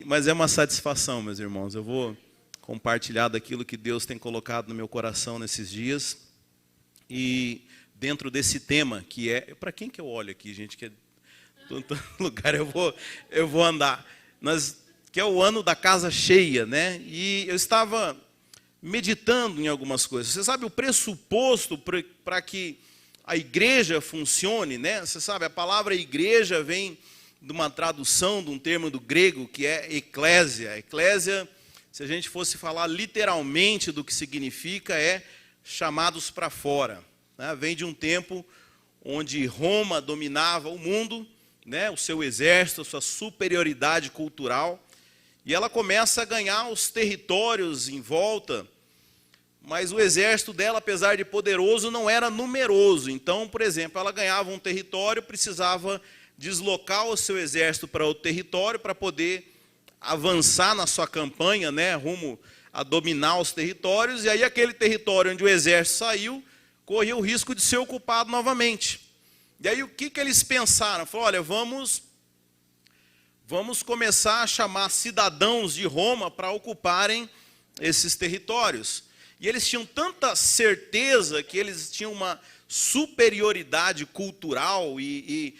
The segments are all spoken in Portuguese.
mas é uma satisfação, meus irmãos. Eu vou compartilhar daquilo que Deus tem colocado no meu coração nesses dias. E dentro desse tema, que é... Para quem que eu olho aqui, gente? Que é tanto lugar eu vou andar. Que é o ano da casa cheia, né? E eu estava meditando em algumas coisas. Você sabe, o pressuposto para que a igreja funcione, né? Você sabe, a palavra igreja vem de uma tradução de um termo do grego que é eclésia. Eclésia, se a gente fosse falar literalmente do que significa, é chamados para fora, né? Vem de um tempo onde Roma dominava o mundo, né? O seu exército, a sua superioridade cultural, e ela começa a ganhar os territórios em volta, mas o exército dela, apesar de poderoso, não era numeroso. Então, por exemplo, ela ganhava um território, precisava deslocar o seu exército para outro território para poder avançar na sua campanha, né, rumo a dominar os territórios, e aí aquele território onde o exército saiu, corria o risco de ser ocupado novamente. E aí o que eles pensaram? Falaram, olha, vamos começar a chamar cidadãos de Roma para ocuparem esses territórios. E eles tinham tanta certeza que eles tinham uma superioridade cultural e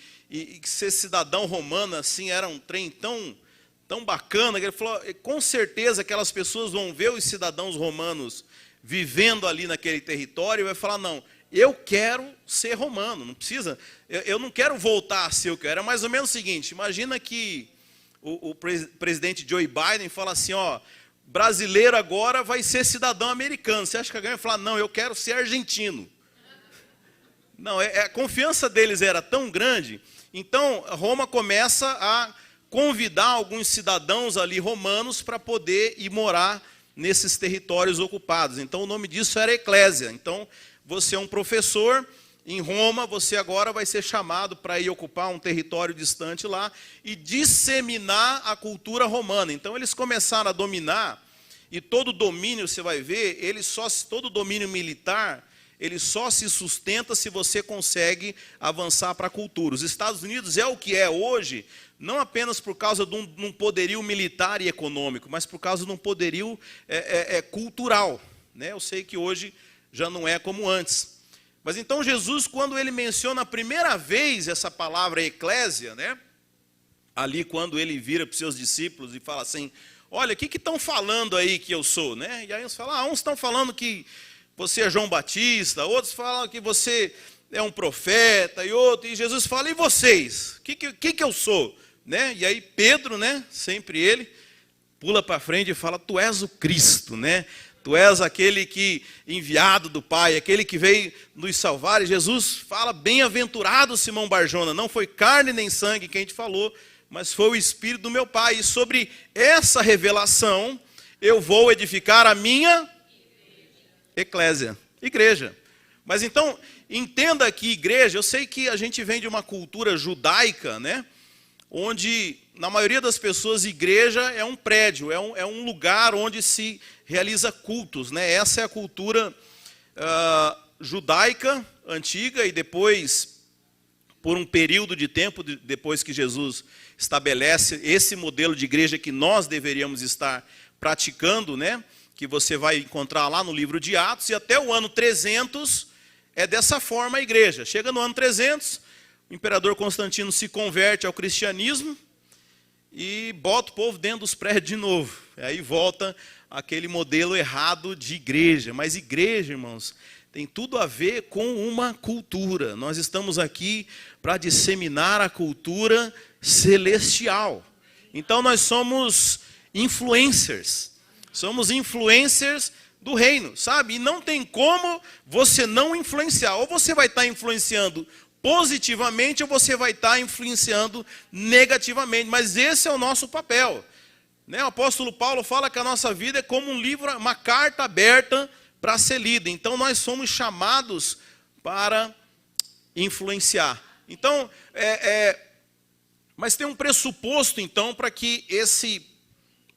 que ser cidadão romano assim era um trem tão bacana, que ele falou, com certeza aquelas pessoas vão ver os cidadãos romanos vivendo ali naquele território e vai falar, não, eu quero ser romano, não precisa, eu não quero voltar a ser o que eu era. É mais ou menos o seguinte, imagina que o presidente Joe Biden fala assim, ó, brasileiro agora vai ser cidadão americano. Você acha que alguém vai falar, não, eu quero ser argentino? Não, a confiança deles era tão grande. Então, Roma começa a convidar alguns cidadãos ali romanos para poder ir morar nesses territórios ocupados. Então, o nome disso era eclésia. Então, você é um professor em Roma, você agora vai ser chamado para ir ocupar um território distante lá e disseminar a cultura romana. Então, eles começaram a dominar, e todo domínio, você vai ver, todo domínio militar, ele só se sustenta se você consegue avançar para a cultura. Os Estados Unidos é o que é hoje, não apenas por causa de um poderio militar e econômico, mas por causa de um poderio cultural, né? Eu sei que hoje já não é como antes. Mas então Jesus, quando ele menciona a primeira vez essa palavra eclésia, né? Ali quando ele vira para os seus discípulos e fala assim, olha, o que estão falando aí que eu sou, né? E aí uns falam, uns estão falando que você é João Batista, outros falam que você é um profeta, e Jesus fala, e vocês? O que eu sou? Né? E aí Pedro, né, sempre ele, pula para frente e fala, tu és o Cristo, né? Tu és aquele que enviado do Pai, aquele que veio nos salvar. E Jesus fala, bem-aventurado Simão Barjona, não foi carne nem sangue quem te falou, mas foi o Espírito do meu Pai. E sobre essa revelação, eu vou edificar a minha eclésia, igreja. Mas então, entenda aqui, igreja, eu sei que a gente vem de uma cultura judaica, né? Onde, na maioria das pessoas, igreja é um prédio, é um lugar onde se realiza cultos, né? Essa é a cultura judaica antiga, e depois, por um período de tempo, depois que Jesus estabelece esse modelo de igreja que nós deveríamos estar praticando, né? Que você vai encontrar lá no livro de Atos, e até o ano 300 é dessa forma a igreja. Chega no ano 300, o imperador Constantino se converte ao cristianismo e bota o povo dentro dos prédios de novo. Aí volta aquele modelo errado de igreja. Mas igreja, irmãos, tem tudo a ver com uma cultura. Nós estamos aqui para disseminar a cultura celestial. Então nós somos influencers. Somos influencers do reino, sabe? E não tem como você não influenciar. Ou você vai estar influenciando positivamente, ou você vai estar influenciando negativamente. Mas esse é o nosso papel, né? O apóstolo Paulo fala que a nossa vida é como um livro, uma carta aberta para ser lida. Então nós somos chamados para influenciar. Então, mas tem um pressuposto então para que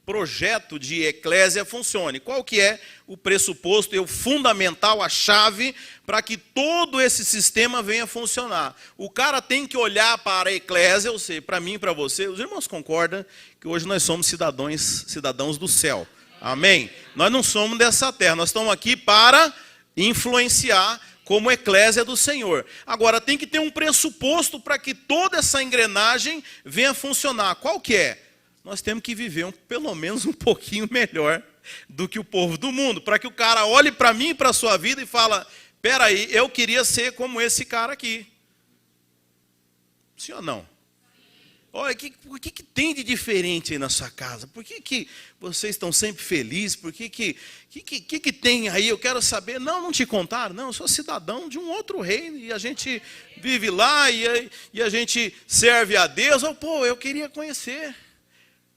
projeto de eclésia funcione. Qual que é o pressuposto, o fundamental, a chave para que todo esse sistema venha funcionar? O cara tem que olhar para a eclésia, ou seja, para mim e para você. Os irmãos concordam que hoje nós somos cidadãos do céu. Amém? Nós não somos dessa terra, nós estamos aqui para influenciar como eclésia do Senhor. Agora, tem que ter um pressuposto para que toda essa engrenagem venha funcionar. Qual que é? Nós temos que viver pelo menos um pouquinho melhor do que o povo do mundo, para que o cara olhe para mim e para a sua vida e fala, peraí, eu queria ser como esse cara aqui. Sim ou não? Olha, o que tem de diferente aí na sua casa? Por que vocês estão sempre felizes? Por que tem aí? Eu quero saber. Não te contaram? Não, eu sou cidadão de um outro reino e a gente vive lá e a gente serve a Deus. Eu queria conhecer.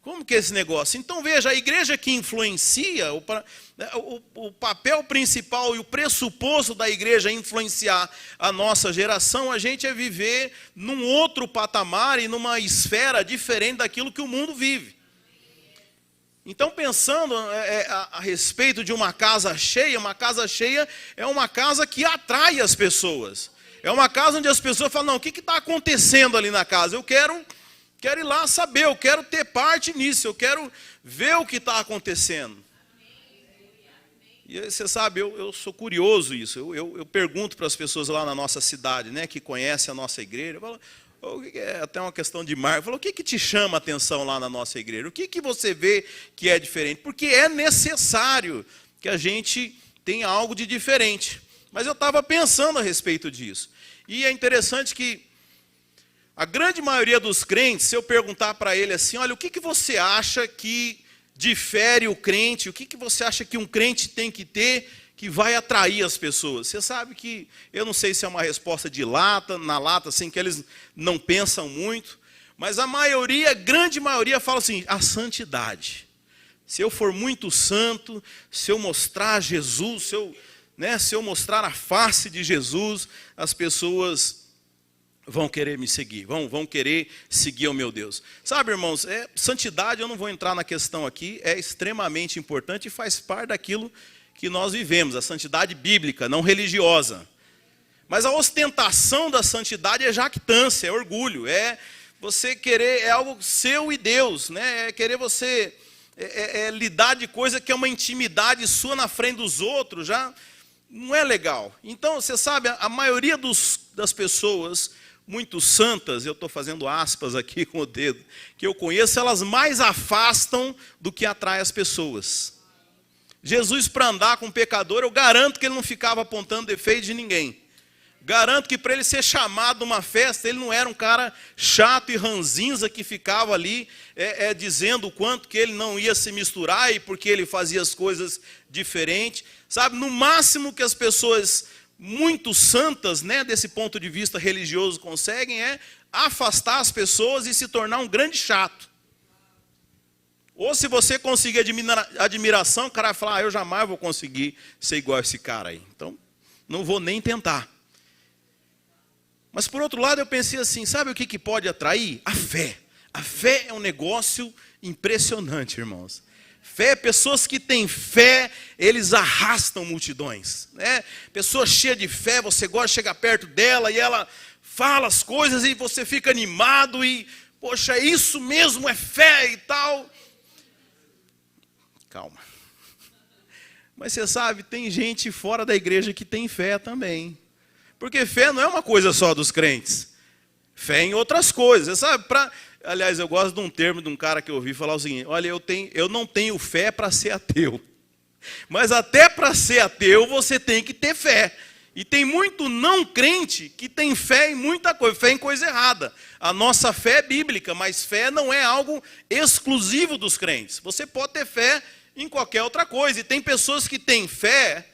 Como que é esse negócio? Então veja, a igreja que influencia, o papel principal e o pressuposto da igreja influenciar a nossa geração, a gente é viver num outro patamar e numa esfera diferente daquilo que o mundo vive. Então pensando a respeito de uma casa cheia é uma casa que atrai as pessoas. É uma casa onde as pessoas falam, não, o que está acontecendo ali na casa? Eu quero ir lá saber, eu quero ter parte nisso, eu quero ver o que está acontecendo. E você sabe, eu sou curioso isso, eu pergunto para as pessoas lá na nossa cidade, né, que conhecem a nossa igreja, eu falo, é até uma questão de marca, eu falo, o que te chama a atenção lá na nossa igreja? O que você vê que é diferente? Porque é necessário que a gente tenha algo de diferente. Mas eu estava pensando a respeito disso. E é interessante que a grande maioria dos crentes, se eu perguntar para ele assim, olha, o que você acha que difere o crente, o que você acha que um crente tem que ter que vai atrair as pessoas? Você sabe que, eu não sei se é uma resposta na lata, assim, que eles não pensam muito, mas a grande maioria fala assim, a santidade. Se eu for muito santo, se eu mostrar Jesus, se eu mostrar a face de Jesus, as pessoas vão querer me seguir, vão querer seguir o meu Deus. Sabe, irmãos, santidade, eu não vou entrar na questão aqui, é extremamente importante e faz parte daquilo que nós vivemos, a santidade bíblica, não religiosa. Mas a ostentação da santidade é jactância, é orgulho, é você querer, é algo seu e Deus, né? É querer você lidar de coisa que é uma intimidade sua na frente dos outros, já não é legal. Então, você sabe, a maioria das pessoas muito santas, eu estou fazendo aspas aqui com o dedo, que eu conheço, elas mais afastam do que atraem as pessoas. Jesus, para andar com um pecador, eu garanto que ele não ficava apontando defeito de ninguém. Garanto que para ele ser chamado numa festa, ele não era um cara chato e ranzinza que ficava ali dizendo o quanto que ele não ia se misturar e porque ele fazia as coisas diferentes. Sabe, no máximo que as pessoas muito santas, né, desse ponto de vista religioso, conseguem afastar as pessoas e se tornar um grande chato. Ou se você conseguir admiração, o cara vai falar, eu jamais vou conseguir ser igual a esse cara aí. Então, não vou nem tentar. Mas por outro lado eu pensei assim, sabe o que pode atrair? A fé. A fé é um negócio impressionante, irmãos. Fé, pessoas que têm fé, eles arrastam multidões, né? Pessoa cheia de fé, você gosta de chegar perto dela e ela fala as coisas e você fica animado e, poxa, isso mesmo é fé e tal. Calma. Mas você sabe, tem gente fora da igreja que tem fé também. Porque fé não é uma coisa só dos crentes. Fé em outras coisas, sabe? Aliás, eu gosto de um termo de um cara que eu ouvi falar o seguinte, olha, eu não tenho fé para ser ateu. Mas até para ser ateu você tem que ter fé. E tem muito não crente que tem fé em muita coisa, fé em coisa errada. A nossa fé é bíblica, mas fé não é algo exclusivo dos crentes. Você pode ter fé em qualquer outra coisa. E tem pessoas que têm fé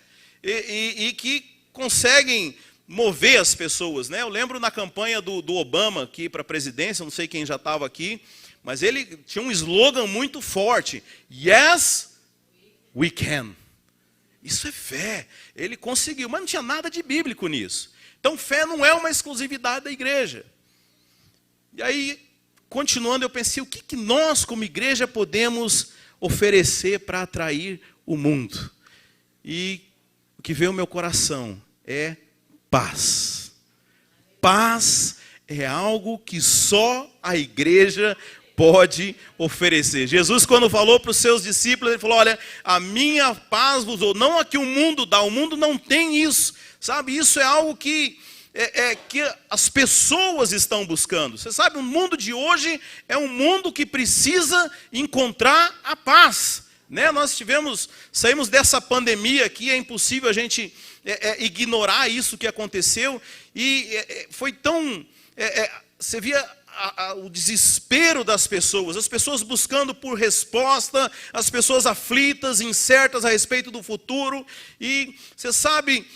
e que conseguem mover as pessoas, né? Eu lembro na campanha do Obama aqui para a presidência, não sei quem já estava aqui, mas ele tinha um slogan muito forte, Yes, we can. Isso é fé, ele conseguiu, mas não tinha nada de bíblico nisso. Então fé não é uma exclusividade da igreja. E aí, continuando, eu pensei, o que nós como igreja podemos oferecer para atrair o mundo. E o que veio ao meu coração é paz. Paz é algo que só a igreja pode oferecer. Jesus, quando falou para os seus discípulos, ele falou: olha, a minha paz vos dou, não a que o mundo dá, o mundo não tem isso, sabe? Isso é algo que as pessoas estão buscando. Você sabe, o mundo de hoje é um mundo que precisa encontrar a paz, né? Nós saímos dessa pandemia aqui, é impossível a gente ignorar isso que aconteceu, e foi tão... você via o desespero das pessoas, as pessoas buscando por resposta, as pessoas aflitas, incertas a respeito do futuro, e você sabe...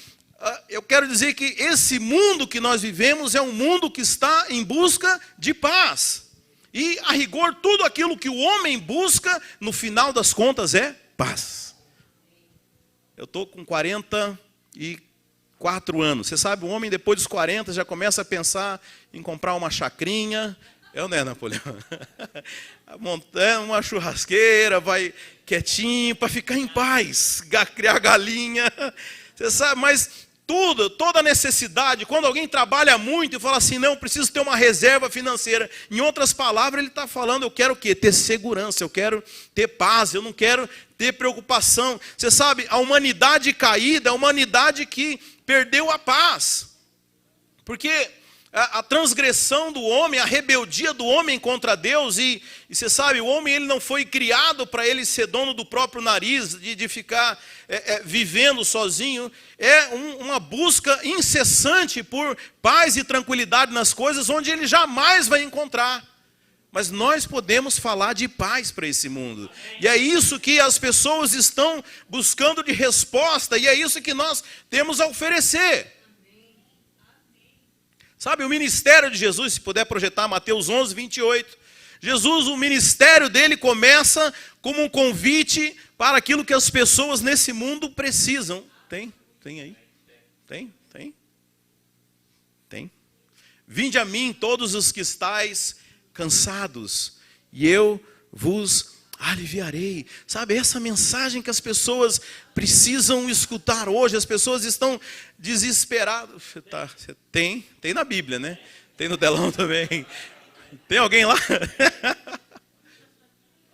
eu quero dizer que esse mundo que nós vivemos é um mundo que está em busca de paz. E, a rigor, tudo aquilo que o homem busca, no final das contas, é paz. Eu estou com 44 anos. Você sabe, o homem depois dos 40 já começa a pensar em comprar uma chacrinha. Né, Napoleão? Montar uma churrasqueira, vai quietinho, para ficar em paz, criar galinha. Você sabe, mas... toda necessidade, quando alguém trabalha muito e fala assim, não, preciso ter uma reserva financeira. Em outras palavras, ele está falando, eu quero o quê? Ter segurança, eu quero ter paz, eu não quero ter preocupação. Você sabe, a humanidade caída, a humanidade que perdeu a paz. Porque a transgressão do homem, a rebeldia do homem contra Deus, e você sabe, o homem ele não foi criado para ele ser dono do próprio nariz, de ficar vivendo sozinho, uma busca incessante por paz e tranquilidade nas coisas, onde ele jamais vai encontrar. Mas nós podemos falar de paz para esse mundo, e é isso que as pessoas estão buscando de resposta, e é isso que nós temos a oferecer. Sabe, o ministério de Jesus, se puder projetar Mateus 11, 28. Jesus, o ministério dele começa como um convite para aquilo que as pessoas nesse mundo precisam. Tem aí? Tem. Vinde a mim todos os que estáis cansados, e eu vos aliviarei. Sabe, essa mensagem que as pessoas precisam escutar hoje. As pessoas estão desesperadas. Tem na Bíblia, né? Tem no telão também. Tem alguém lá?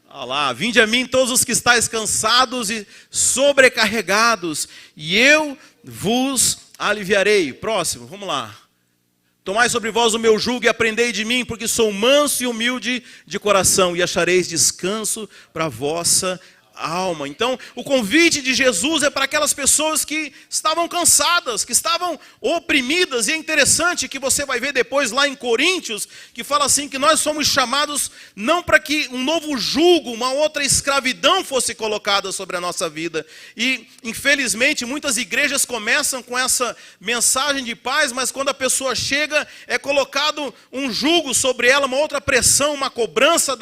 Olha lá, vinde a mim todos os que estáis cansados e sobrecarregados, e eu vos aliviarei. Próximo, vamos lá. Tomai sobre vós o meu jugo e aprendei de mim, porque sou manso e humilde de coração, e achareis descanso para a vossa alma. Então, o convite de Jesus é para aquelas pessoas que estavam cansadas, que estavam oprimidas, e é interessante que você vai ver depois lá em Coríntios, que fala assim, que nós somos chamados não para que um novo jugo, uma outra escravidão fosse colocada sobre a nossa vida. E, infelizmente, muitas igrejas começam com essa mensagem de paz, mas quando a pessoa chega, é colocado um jugo sobre ela, uma outra pressão, uma cobrança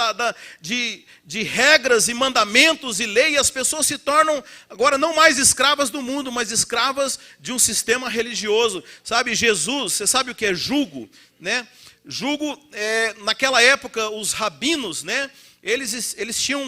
de regras e mandamentos e lei, e as pessoas se tornam agora não mais escravas do mundo, mas escravas de um sistema religioso. Sabe, Jesus, você sabe o que é jugo, né? Jugo, naquela época, os rabinos, né? Eles tinham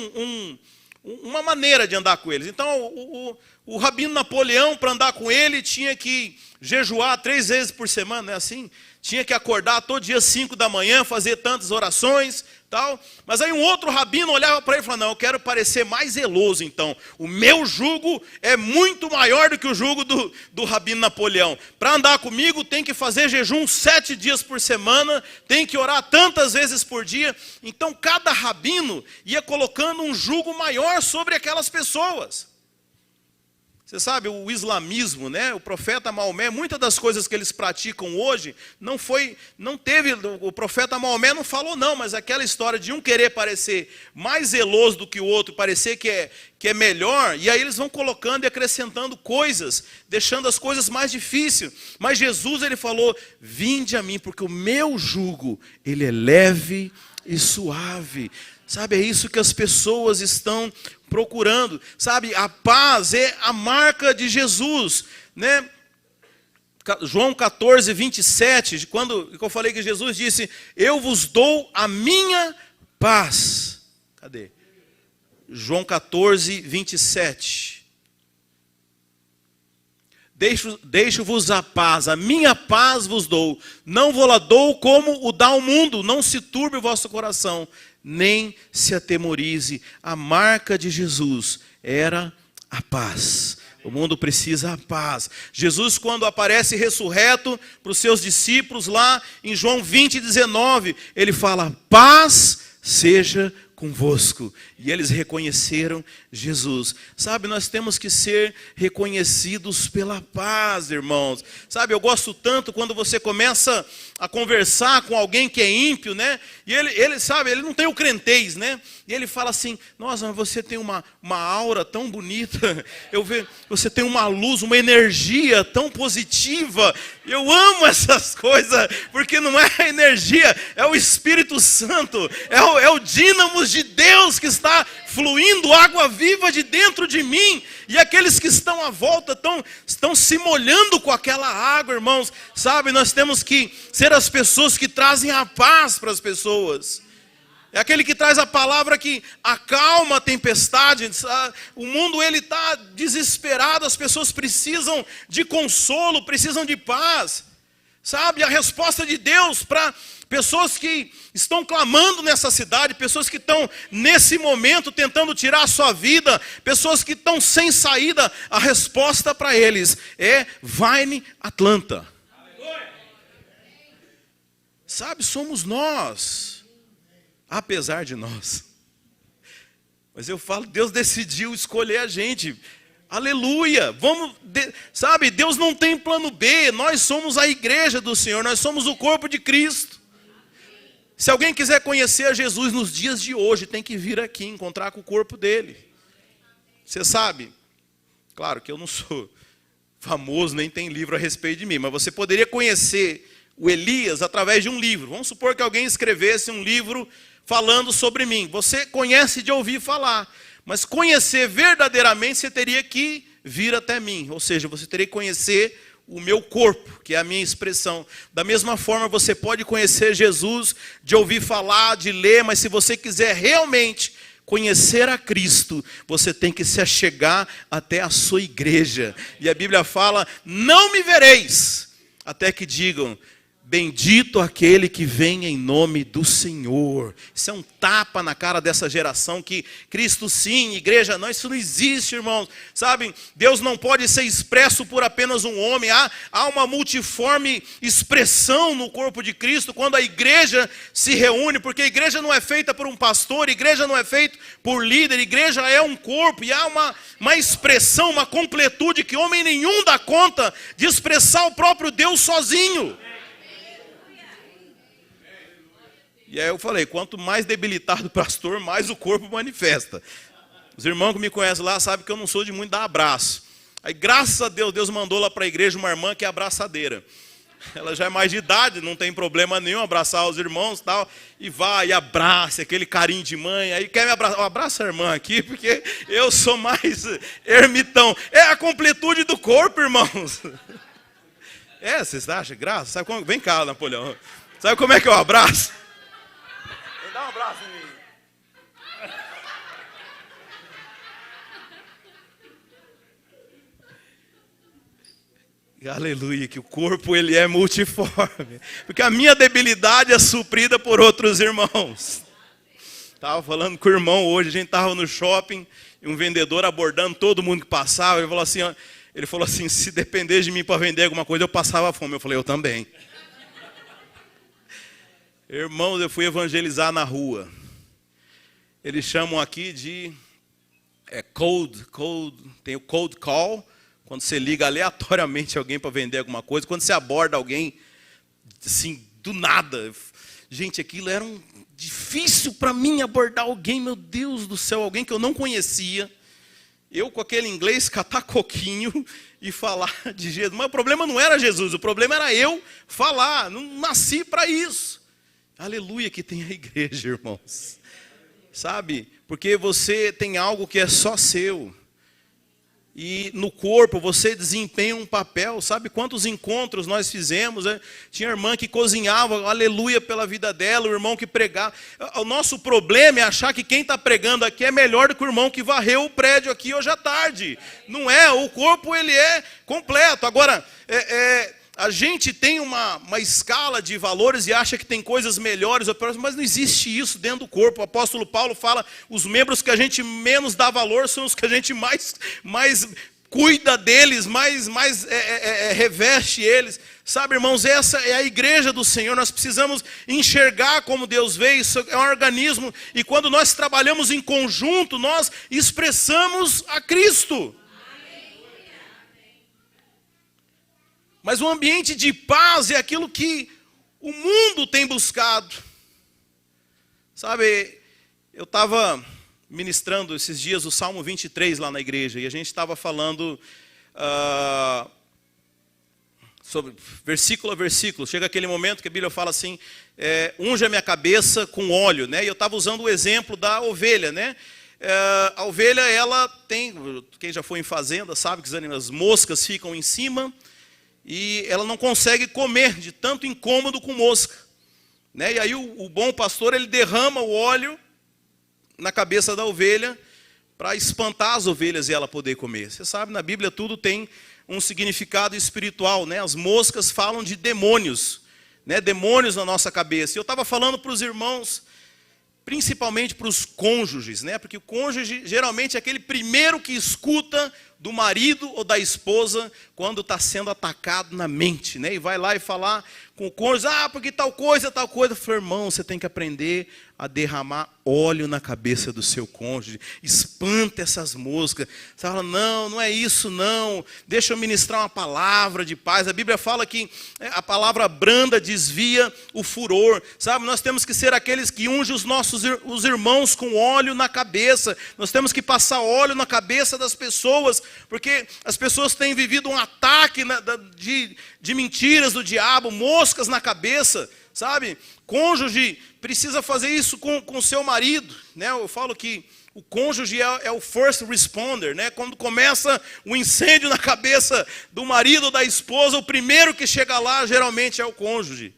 uma maneira de andar com eles. Então, o rabino Napoleão, para andar com ele, tinha que jejuar 3 vezes por semana, não é assim? Tinha que acordar todo dia 5 da manhã, fazer tantas orações, tal. Mas aí um outro rabino olhava para ele e falava, não, eu quero parecer mais zeloso, então. O meu jugo é muito maior do que o jugo do rabino Napoleão. Para andar comigo tem que fazer jejum 7 dias por semana, tem que orar tantas vezes por dia. Então cada rabino ia colocando um jugo maior sobre aquelas pessoas. Você sabe, o islamismo, né? O profeta Maomé, muitas das coisas que eles praticam hoje, o profeta Maomé não falou não, mas aquela história de um querer parecer mais zeloso do que o outro, parecer que é melhor, e aí eles vão colocando e acrescentando coisas, deixando as coisas mais difíceis. Mas Jesus, ele falou, vinde a mim, porque o meu jugo, ele é leve e suave. Sabe, é isso que as pessoas estão procurando. Sabe, a paz é a marca de Jesus, né? João 14, 27, quando eu falei que Jesus disse, eu vos dou a minha paz. Cadê? João 14, 27. Deixo-vos a paz, a minha paz vos dou. Não vou lá dou como o dá o mundo. Não se turbe o vosso coração, nem se atemorize. A marca de Jesus era a paz. O mundo precisa da paz. Jesus, quando aparece ressurreto para os seus discípulos, lá em João 20, 19, ele fala, paz seja convosco. E eles reconheceram Jesus. Sabe, nós temos que ser reconhecidos pela paz, irmãos. Sabe, eu gosto tanto quando você começa a conversar com alguém que é ímpio, né? E ele sabe, ele não tem o crentez, né? E ele fala assim, nossa, mas você tem uma aura tão bonita. Eu vejo, você tem uma luz, uma energia tão positiva. Eu amo essas coisas, porque não é a energia, é o Espírito Santo. É o dínamo de Deus que está fluindo água viva de dentro de mim, e aqueles que estão à volta estão se molhando com aquela água, irmãos. Sabe, nós temos que ser as pessoas que trazem a paz para as pessoas. É aquele que traz a palavra que acalma a tempestade. O mundo ele está desesperado, as pessoas precisam de consolo, precisam de paz. Sabe, a resposta de Deus para pessoas que estão clamando nessa cidade, pessoas que estão nesse momento tentando tirar a sua vida, pessoas que estão sem saída, a resposta para eles é Vine Atlanta. Sabe, somos nós, apesar de nós. Mas eu falo, Deus decidiu escolher a gente. Aleluia, sabe, Deus não tem plano B, nós somos a igreja do Senhor, nós somos o corpo de Cristo. Se alguém quiser conhecer a Jesus nos dias de hoje, tem que vir aqui, encontrar com o corpo dele. Você sabe, claro que eu não sou famoso, nem tem livro a respeito de mim, mas você poderia conhecer o Elias através de um livro. Vamos supor que alguém escrevesse um livro falando sobre mim. Você conhece de ouvir falar, mas conhecer verdadeiramente você teria que vir até mim. Ou seja, você teria que conhecer o meu corpo, que é a minha expressão. Da mesma forma, você pode conhecer Jesus de ouvir falar, de ler, mas se você quiser realmente conhecer a Cristo, você tem que se achegar até a sua igreja. E a Bíblia fala, não me vereis, até que digam, bendito aquele que vem em nome do Senhor. Isso é um tapa na cara dessa geração que Cristo sim, igreja não, isso não existe, irmãos. Sabe, Deus não pode ser expresso por apenas um homem. Há uma multiforme expressão no corpo de Cristo quando a igreja se reúne, porque a igreja não é feita por um pastor, a igreja não é feita por líder, a igreja é um corpo, e há uma expressão, uma completude que homem nenhum dá conta de expressar o próprio Deus sozinho. E aí eu falei, quanto mais debilitado o pastor, mais o corpo manifesta. Os irmãos que me conhecem lá sabem que eu não sou de muito dar abraço. Aí graças a Deus, Deus mandou lá para a igreja uma irmã que é abraçadeira. Ela já é mais de idade, não tem problema nenhum abraçar os irmãos e tal. E vai, e abraça, aquele carinho de mãe. Aí quer me abraçar, abraça a irmã aqui, porque eu sou mais ermitão. É a completude do corpo, irmãos. É, vocês acham graça? Sabe como? Vem cá, Napoleão. Sabe como é que eu abraço? Dá um abraço em mim. Aleluia, que o corpo ele é multiforme. Porque a minha debilidade é suprida por outros irmãos. Estava falando com o irmão hoje, a gente estava no shopping, e um vendedor abordando todo mundo que passava. Ele falou assim, se dependesse de mim para vender alguma coisa, eu passava fome. Eu falei, eu também. Irmãos, eu fui evangelizar na rua. Eles chamam aqui de tem o cold call, quando você liga aleatoriamente alguém para vender alguma coisa, quando você aborda alguém, assim, do nada. Gente, aquilo era difícil para mim abordar alguém, meu Deus do céu, alguém que eu não conhecia. Eu com aquele inglês catar coquinho e falar de Jesus. Mas o problema não era Jesus, o problema era eu falar, não nasci para isso. Aleluia que tem a igreja, irmãos. Sabe? Porque você tem algo que é só seu. E no corpo você desempenha um papel. Sabe quantos encontros nós fizemos, né? Tinha irmã que cozinhava, aleluia pela vida dela, o irmão que pregava. O nosso problema é achar que quem está pregando aqui é melhor do que o irmão que varreu o prédio aqui hoje à tarde. Não é, o corpo ele é completo. Agora, a gente tem uma escala de valores e acha que tem coisas melhores, mas não existe isso dentro do corpo. O apóstolo Paulo fala, os membros que a gente menos dá valor são os que a gente mais cuida deles, mais reveste eles. Sabe, irmãos, essa é a igreja do Senhor. Nós precisamos enxergar como Deus vê. Isso é um organismo, e quando nós trabalhamos em conjunto, nós expressamos a Cristo. Mas o ambiente de paz é aquilo que o mundo tem buscado. Sabe, eu estava ministrando esses dias o Salmo 23 lá na igreja, e a gente estava falando sobre versículo a versículo. Chega aquele momento que a Bíblia fala assim, unge a minha cabeça com óleo, né? E eu estava usando o exemplo da ovelha, né? A ovelha, ela tem, quem já foi em fazenda sabe que as moscas ficam em cima, e ela não consegue comer de tanto incômodo com mosca, né? E aí o bom pastor, ele derrama o óleo na cabeça da ovelha para espantar as ovelhas e ela poder comer. Você sabe, na Bíblia tudo tem um significado espiritual, né? As moscas falam de demônios, né? Demônios na nossa cabeça. E eu estava falando para os irmãos, principalmente para os cônjuges, né? Porque o cônjuge geralmente é aquele primeiro que escuta do marido ou da esposa quando está sendo atacado na mente, né? E vai lá e falar com o cônjuge, porque tal coisa. Eu falei, irmão, você tem que aprender a derramar óleo na cabeça do seu cônjuge. Espanta essas moscas. Você fala, não é isso não. Deixa eu ministrar uma palavra de paz. A Bíblia fala que a palavra branda desvia o furor. Sabe, nós temos que ser aqueles que ungem os irmãos com óleo na cabeça. Nós temos que passar óleo na cabeça das pessoas, porque as pessoas têm vivido um ataque de mentiras do diabo, moscas na cabeça, sabe? Cônjuge precisa fazer isso com o seu marido, né? Eu falo que o cônjuge é o first responder, né? Quando começa o incêndio na cabeça do marido ou da esposa, o primeiro que chega lá geralmente é o cônjuge.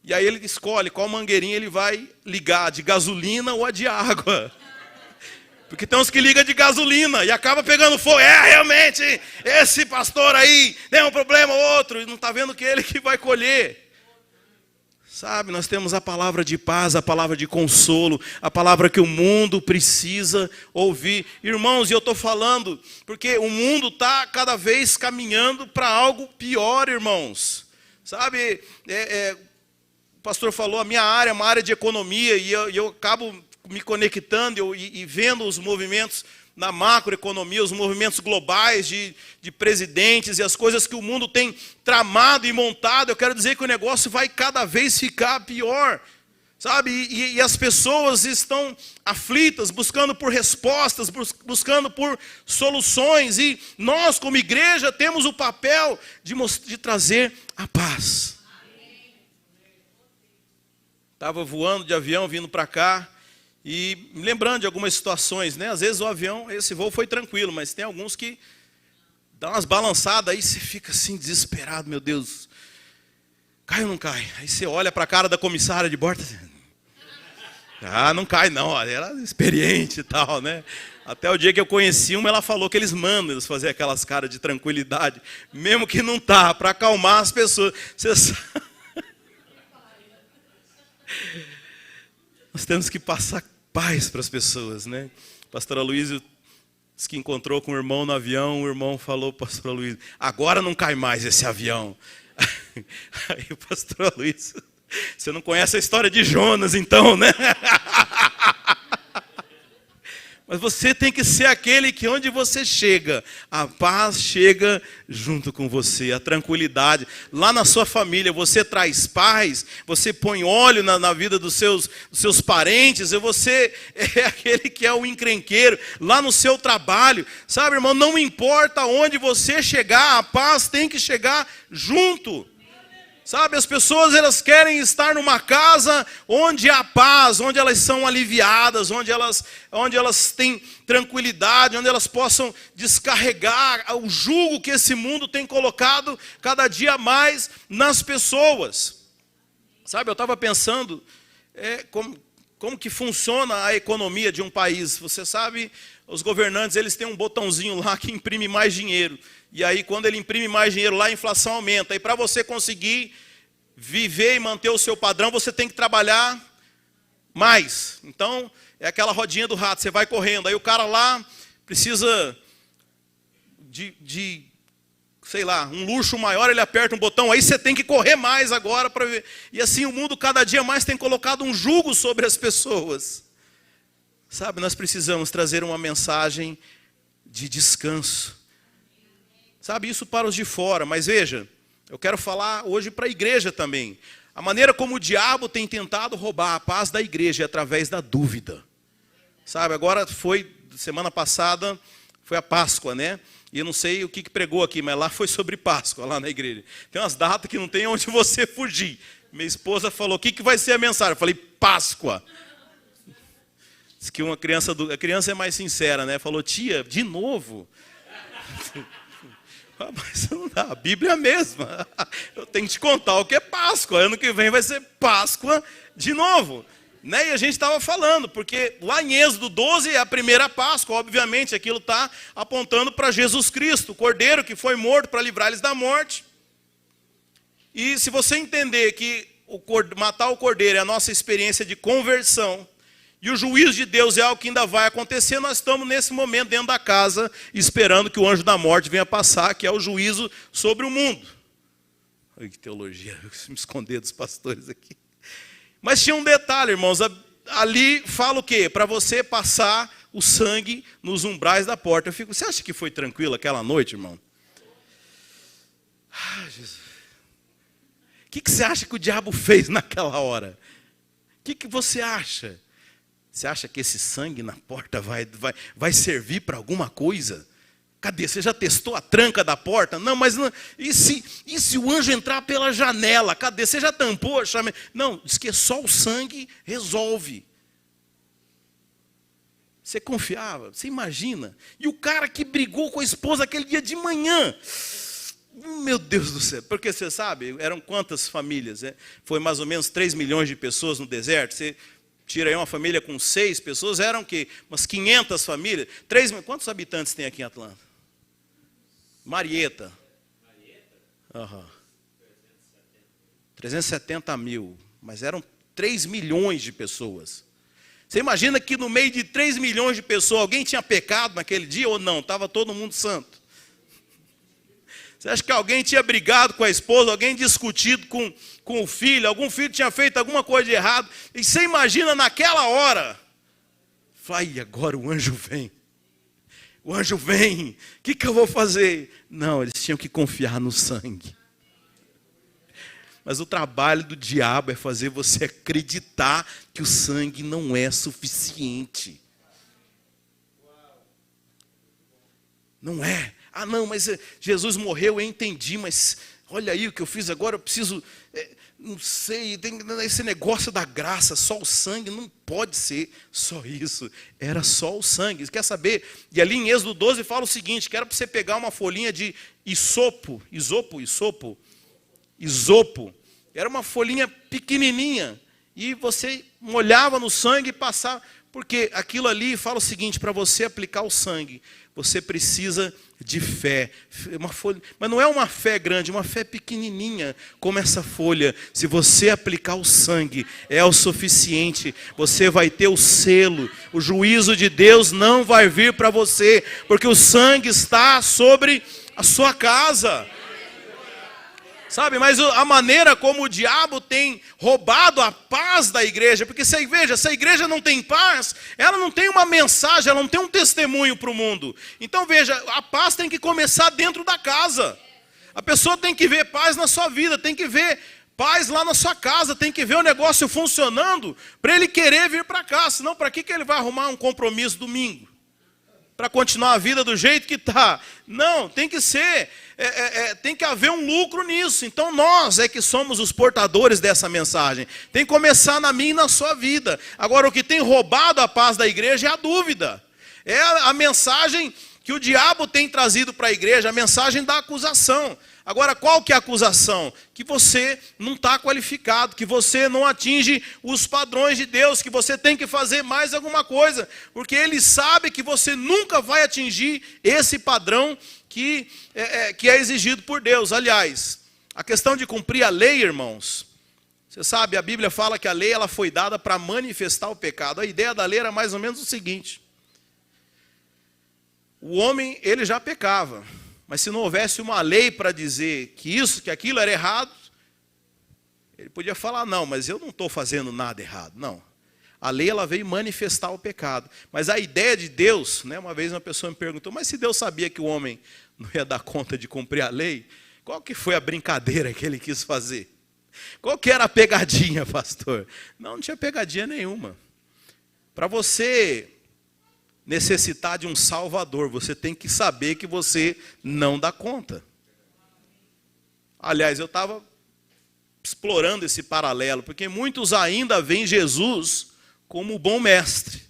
E aí ele escolhe qual mangueirinha ele vai ligar, de gasolina ou a de água. Porque tem uns que ligam de gasolina e acaba pegando fogo. Realmente, esse pastor aí tem um problema ou outro, e não está vendo que é ele que vai colher. Sabe, nós temos a palavra de paz, a palavra de consolo, a palavra que o mundo precisa ouvir. Irmãos, e eu estou falando, porque o mundo está cada vez caminhando para algo pior, irmãos. Sabe, o pastor falou, a minha área é uma área de economia, e eu acabo me conectando e vendo os movimentos na macroeconomia, os movimentos globais de presidentes e as coisas que o mundo tem tramado e montado. Eu quero dizer que o negócio vai cada vez ficar pior, sabe? E as pessoas estão aflitas, buscando por respostas, buscando por soluções, e nós como igreja temos o papel de trazer a paz. Estava voando de avião, vindo para cá, e me lembrando de algumas situações, né? Às vezes o avião, esse voo foi tranquilo, mas tem alguns que dá umas balançadas, aí você fica assim desesperado, meu Deus, cai ou não cai? Aí você olha para a cara da comissária de bordo, não cai não, olha, ela é experiente e tal, né? Até o dia que eu conheci uma, ela falou que eles mandam eles fazer aquelas caras de tranquilidade, mesmo que não tá, para acalmar as pessoas. Você sabe? Nós temos que passar paz para as pessoas, né? O pastor Aloysio disse que encontrou com o irmão no avião, o irmão falou, pastor Aloysio, agora não cai mais esse avião. Aí o pastor Aloysio, você não conhece a história de Jonas então, né? Mas você tem que ser aquele que onde você chega, a paz chega junto com você, a tranquilidade. Lá na sua família, você traz paz, você põe óleo na vida dos seus parentes, e você é aquele que é o encrenqueiro. Lá no seu trabalho, sabe, irmão, não importa onde você chegar, a paz tem que chegar junto. Sabe, as pessoas elas querem estar numa casa onde há paz, onde elas são aliviadas, onde elas têm tranquilidade, onde elas possam descarregar o jugo que esse mundo tem colocado cada dia mais nas pessoas. Sabe, eu estava pensando como que funciona a economia de um país. Você sabe, os governantes eles têm um botãozinho lá que imprime mais dinheiro. E aí, quando ele imprime mais dinheiro lá, a inflação aumenta. E para você conseguir viver e manter o seu padrão, você tem que trabalhar mais. Então, é aquela rodinha do rato, você vai correndo. Aí o cara lá precisa de sei lá, um luxo maior, ele aperta um botão, aí você tem que correr mais agora para ver. E assim o mundo cada dia mais tem colocado um jugo sobre as pessoas. Sabe, nós precisamos trazer uma mensagem de descanso. Sabe, isso para os de fora, mas veja, eu quero falar hoje para a igreja também. A maneira como o diabo tem tentado roubar a paz da igreja é através da dúvida. Sabe, agora semana passada, foi a Páscoa, né? E eu não sei o que pregou aqui, mas lá foi sobre Páscoa, lá na igreja. Tem umas datas que não tem onde você fugir. Minha esposa falou, o que vai ser a mensagem? Eu falei, Páscoa. Diz que a criança é mais sincera, né? Falou, tia, de novo? Mas não dá, a Bíblia é a mesma. Eu tenho que te contar o que é Páscoa. Ano que vem vai ser Páscoa de novo. Né? E a gente estava falando, porque lá em Êxodo 12 é a primeira Páscoa, obviamente, aquilo está apontando para Jesus Cristo, o Cordeiro que foi morto para livrar eles da morte. E se você entender que matar o Cordeiro é a nossa experiência de conversão, e o juízo de Deus é algo que ainda vai acontecer, nós estamos nesse momento dentro da casa, esperando que o anjo da morte venha passar, que é o juízo sobre o mundo. Ai, que teologia, eu preciso me esconder dos pastores aqui. Mas tinha um detalhe, irmãos, ali fala o quê? Para você passar o sangue nos umbrais da porta. Você acha que foi tranquilo aquela noite, irmão? Ah, Jesus. O que você acha que o diabo fez naquela hora? O que você acha? Você acha que esse sangue na porta vai servir para alguma coisa? Cadê? Você já testou a tranca da porta? Não, mas não. E se o anjo entrar pela janela? Cadê? Você já tampou? Não, diz que só o sangue resolve. Você confiava? Você imagina? E o cara que brigou com a esposa aquele dia de manhã. Meu Deus do céu. Porque você sabe, eram quantas famílias? Foi mais ou menos 3 milhões de pessoas no deserto. Você tira aí uma família com 6 pessoas, eram que umas 500 famílias. Quantos habitantes tem aqui em Atlanta? Marieta. Uhum. 370 mil. Mas eram 3 milhões de pessoas. Você imagina que no meio de 3 milhões de pessoas, alguém tinha pecado naquele dia ou não? Estava todo mundo santo. Você acha que alguém tinha brigado com a esposa, alguém discutido com o filho, algum filho tinha feito alguma coisa de errado? E você imagina naquela hora, vai, agora o anjo vem. O anjo vem, o que eu vou fazer? Não, eles tinham que confiar no sangue. Mas o trabalho do diabo é fazer você acreditar que o sangue não é suficiente. Não é. Ah, não, mas Jesus morreu, eu entendi, mas olha aí o que eu fiz agora, eu preciso, não sei, tem esse negócio da graça, só o sangue, não pode ser só isso, era só o sangue. Quer saber? E ali em Êxodo 12 fala o seguinte, que era para você pegar uma folhinha de isopo, era uma folhinha pequenininha, e você molhava no sangue e passava, porque aquilo ali fala o seguinte, para você aplicar o sangue, você precisa de fé, uma folha, mas não é uma fé grande, uma fé pequenininha, como essa folha. Se você aplicar o sangue, é o suficiente, você vai ter o selo, o juízo de Deus não vai vir para você, porque o sangue está sobre a sua casa. Sabe, mas a maneira como o diabo tem roubado a paz da igreja, porque se a igreja não tem paz, ela não tem uma mensagem, ela não tem um testemunho para o mundo. Então veja, a paz tem que começar dentro da casa. A pessoa tem que ver paz na sua vida, tem que ver paz lá na sua casa, tem que ver o negócio funcionando, para ele querer vir para cá, senão para que ele vai arrumar um compromisso domingo? para continuar a vida do jeito que está. Não, tem que ser, tem que haver um lucro nisso. Então nós é que somos os portadores dessa mensagem. Tem que começar na minha e na sua vida. Agora, o que tem roubado a paz da igreja é a dúvida. É a mensagem que o diabo tem trazido para a igreja, a mensagem da acusação. Agora, qual que é a acusação? Que você não está qualificado, que você não atinge os padrões de Deus, que você tem que fazer mais alguma coisa, porque ele sabe que você nunca vai atingir esse padrão que é exigido por Deus. Aliás, a questão de cumprir a lei, irmãos, você sabe, a Bíblia fala que a lei ela foi dada para manifestar o pecado. A ideia da lei era mais ou menos o seguinte: o homem, ele já pecava. Mas se não houvesse uma lei para dizer que aquilo era errado, ele podia falar, não, mas eu não estou fazendo nada errado. Não. A lei ela veio manifestar o pecado. Mas a ideia de Deus, né, uma vez uma pessoa me perguntou, mas se Deus sabia que o homem não ia dar conta de cumprir a lei, qual que foi a brincadeira que ele quis fazer? Qual que era a pegadinha, pastor? Não tinha pegadinha nenhuma. Para você necessitar de um salvador, você tem que saber que você não dá conta. Aliás, eu estava explorando esse paralelo, porque muitos ainda veem Jesus como bom mestre.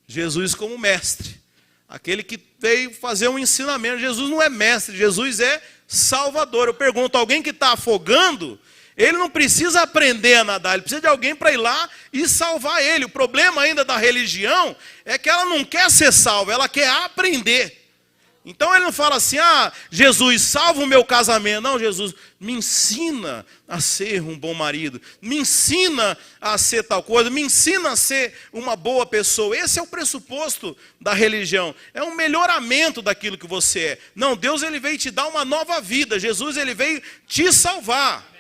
Jesus como mestre. Aquele que veio fazer um ensinamento. Jesus não é mestre, Jesus é salvador. Eu pergunto, alguém que está afogando, ele não precisa aprender a nadar, ele precisa de alguém para ir lá e salvar ele. O problema ainda da religião é que ela não quer ser salva, ela quer aprender. Então ele não fala assim, Jesus, salva o meu casamento. Não, Jesus, me ensina a ser um bom marido, me ensina a ser tal coisa, me ensina a ser uma boa pessoa. Esse é o pressuposto da religião, é um melhoramento daquilo que você é. Não, Deus ele veio te dar uma nova vida, Jesus ele veio te salvar.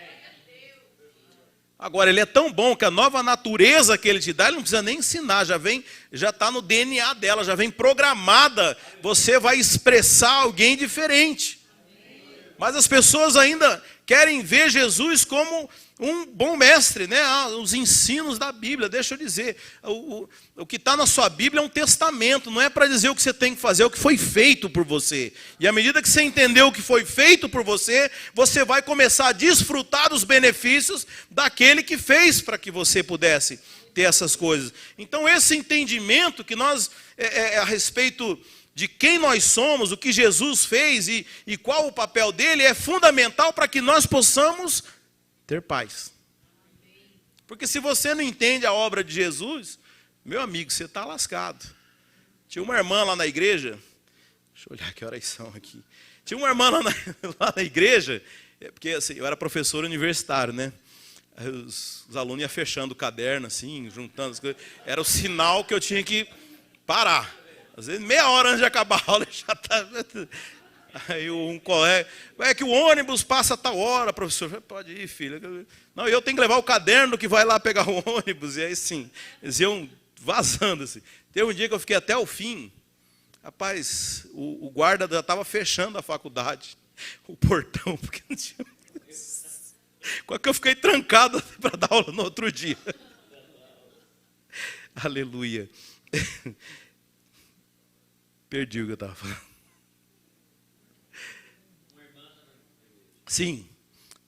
Agora, ele é tão bom que a nova natureza que ele te dá, ele não precisa nem ensinar, já está no DNA dela, já vem programada, você vai expressar alguém diferente. Mas as pessoas ainda querem ver Jesus como um bom mestre, né? Os ensinos da Bíblia, deixa eu dizer, o que está na sua Bíblia é um testamento, não é para dizer o que você tem que fazer, é o que foi feito por você. E à medida que você entendeu o que foi feito por você, você vai começar a desfrutar dos benefícios daquele que fez para que você pudesse ter essas coisas. Então esse entendimento que nós, a respeito de quem nós somos, o que Jesus fez e qual o papel dele, é fundamental para que nós possamos ter paz. Porque se você não entende a obra de Jesus, meu amigo, você está lascado. Tinha uma irmã lá na igreja, deixa eu olhar que horas são aqui. Tinha uma irmã lá na igreja, porque assim, eu era professor universitário, né? Os alunos iam fechando o caderno, assim, juntando as coisas. Era o sinal que eu tinha que parar. Às vezes, meia hora antes de acabar a aula, já está... Aí um colega, é que o ônibus passa a tal hora, professor. Pode ir, filho. Não, eu tenho que levar o caderno que vai lá pegar o ônibus. E aí, sim, eles iam vazando. Assim. Teve um dia que eu fiquei até o fim. Rapaz, o guarda já estava fechando a faculdade, o portão, porque não tinha... Qual que eu fiquei trancado para dar aula no outro dia. Aleluia. Perdi o que eu estava falando. Sim,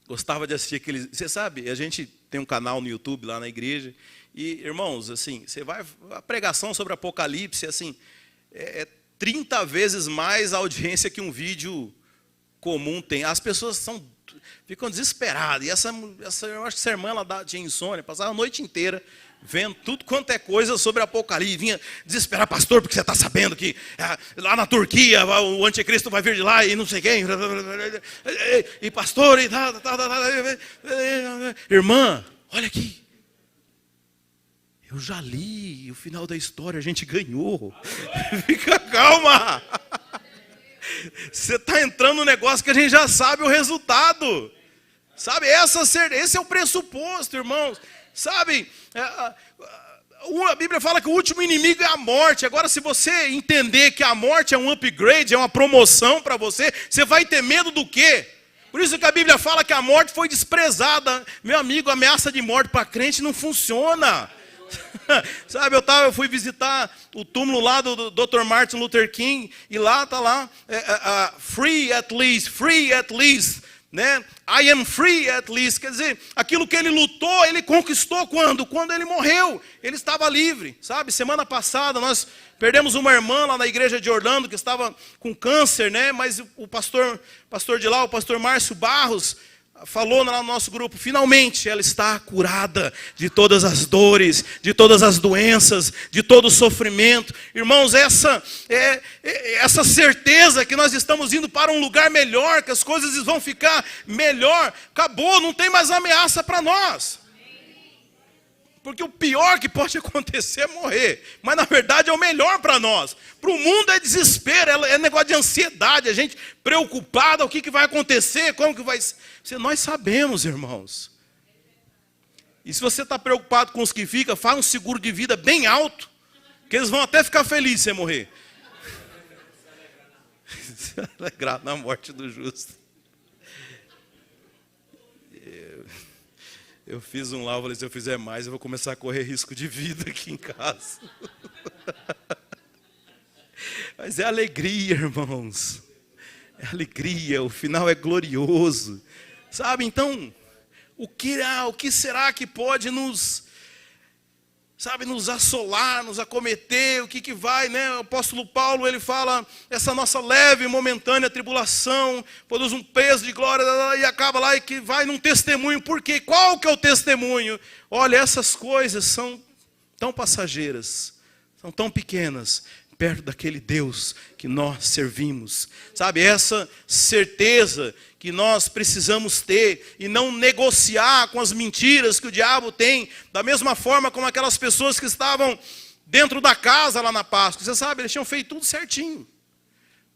gostava de assistir aqueles... Você sabe, a gente tem um canal no YouTube lá na igreja. E, irmãos, assim, você vai... A pregação sobre Apocalipse, assim, é 30 vezes mais a audiência que um vídeo comum tem. As pessoas ficam desesperadas. E eu acho que essa irmã, ela tinha insônia, passava a noite inteira vendo tudo quanto é coisa sobre Apocalipse, vinha desesperar, pastor, porque você está sabendo que lá na Turquia o anticristo vai vir de lá e não sei quem, e pastor, e irmã, olha aqui, eu já li o final da história, a gente ganhou, fica calma, você está entrando num negócio que a gente já sabe o resultado, sabe, esse é o pressuposto, irmãos. Sabe, a Bíblia fala que o último inimigo é a morte. Agora, se você entender que a morte é um upgrade, é uma promoção para você, você vai ter medo do quê? Por isso que a Bíblia fala que a morte foi desprezada. Meu amigo, a ameaça de morte para crente não funciona. Sabe, eu fui visitar o túmulo lá do Dr. Martin Luther King, e lá está lá, free at least, né? I am free at least. Quer dizer, aquilo que ele lutou, ele conquistou quando? Quando ele morreu, ele estava livre, sabe? Semana passada nós perdemos uma irmã lá na igreja de Orlando, que estava com câncer, né? Mas o pastor de lá, o pastor Márcio Barros, falou no nosso grupo, finalmente ela está curada de todas as dores, de todas as doenças, de todo o sofrimento. Irmãos, essa certeza que nós estamos indo para um lugar melhor, que as coisas vão ficar melhor, acabou, não tem mais ameaça para nós. Porque o pior que pode acontecer é morrer, mas na verdade é o melhor para nós. Para o mundo é desespero, é negócio de ansiedade, a gente preocupada, o que vai acontecer, como que vai ser. Nós sabemos, irmãos. E se você está preocupado com os que ficam, faz um seguro de vida bem alto, que eles vão até ficar felizes se você morrer. Se alegrar na morte do justo. Eu fiz um lá, eu falei, se eu fizer mais, eu vou começar a correr risco de vida aqui em casa. Mas é alegria, irmãos. É alegria, o final é glorioso. Sabe, então, o que será que pode nos assolar, nos acometer? O que vai, né? O apóstolo Paulo, ele fala, essa nossa leve e momentânea tribulação produz um peso de glória, e acaba lá e que vai num testemunho. Por quê? Qual que é o testemunho? Olha, essas coisas são tão passageiras, são tão pequenas, perto daquele Deus que nós servimos. Sabe, essa certeza que nós precisamos ter e não negociar com as mentiras que o diabo tem, da mesma forma como aquelas pessoas que estavam dentro da casa lá na Páscoa. Você sabe, eles tinham feito tudo certinho.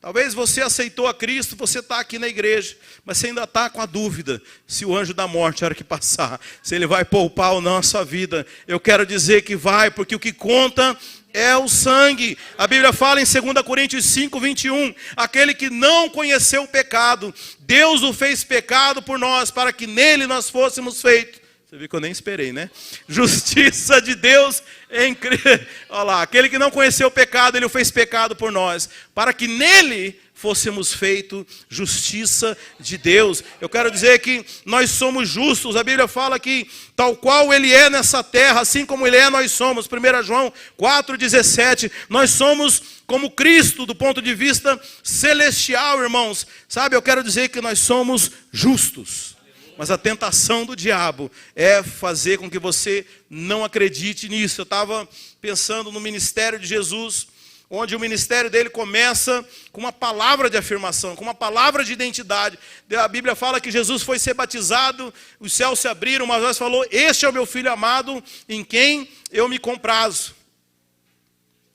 Talvez você aceitou a Cristo, você está aqui na igreja, mas você ainda está com a dúvida se o anjo da morte, a hora que passar, se ele vai poupar ou não a sua vida. Eu quero dizer que vai, porque o que conta é o sangue. A Bíblia fala em 2 Coríntios 5, 21, aquele que não conheceu o pecado, Deus o fez pecado por nós, para que nele nós fôssemos feitos. Você viu que eu nem esperei, né? Justiça de Deus em Cristo. Olha lá, aquele que não conheceu o pecado, ele o fez pecado por nós, para que nele fôssemos feitos justiça de Deus. Eu quero dizer que nós somos justos. A Bíblia fala que tal qual ele é nessa terra, assim como ele é, nós somos. 1 João 4,17. Nós somos como Cristo do ponto de vista celestial, irmãos. Sabe, eu quero dizer que nós somos justos. Mas a tentação do diabo é fazer com que você não acredite nisso. Eu estava pensando no ministério de Jesus, onde o ministério dele começa com uma palavra de afirmação, com uma palavra de identidade. A Bíblia fala que Jesus foi ser batizado, os céus se abriram, uma voz falou, este é o meu filho amado, em quem eu me comprazo.